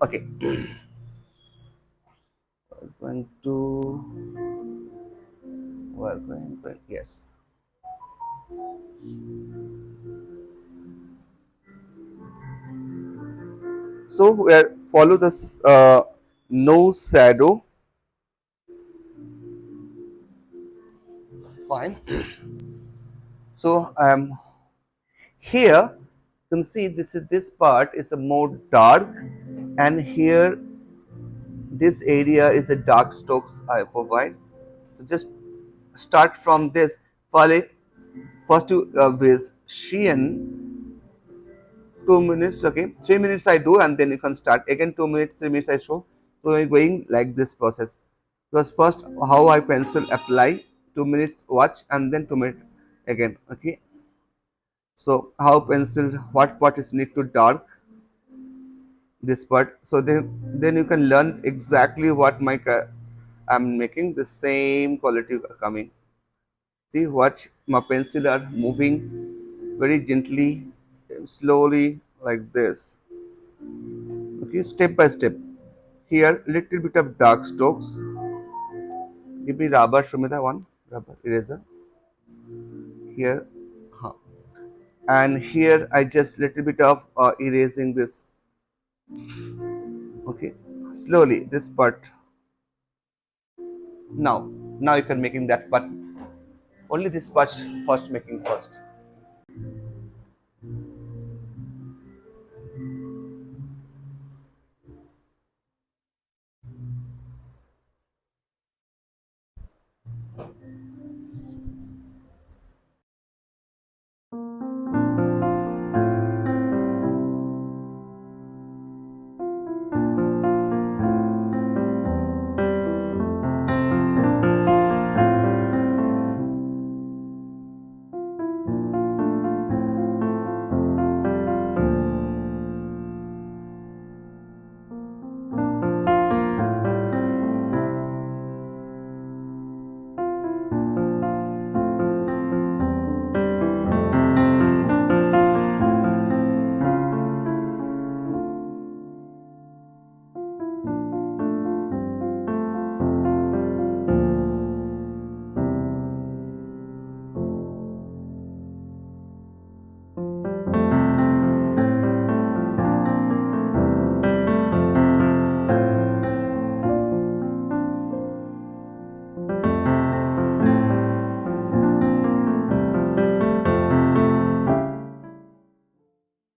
Okay. Going to we're going to yes. So we follow this nose shadow. Fine. So here you can see this part is a more dark, and here this area is the dark strokes I provide. So just start from this. Follow first to with Shein 2 minutes, okay, 3 minutes I do, and then you can start again 2 minutes, 3 minutes I show. So I'm going like this process. So first how I pencil apply, 2 minutes watch, and then 2 minutes again. Okay, so how pencil, what part is need to dark, this part. So then you can learn exactly what I'm making the same quality coming. See what my pencil are moving very gently, slowly like this. Okay, step by step. Here, little bit of dark strokes. Give me rubber, Shumita, one rubber eraser. Here, huh. And here I just little bit of erasing this. Okay, slowly this part. Now, now you can making that part. Only this part first making first.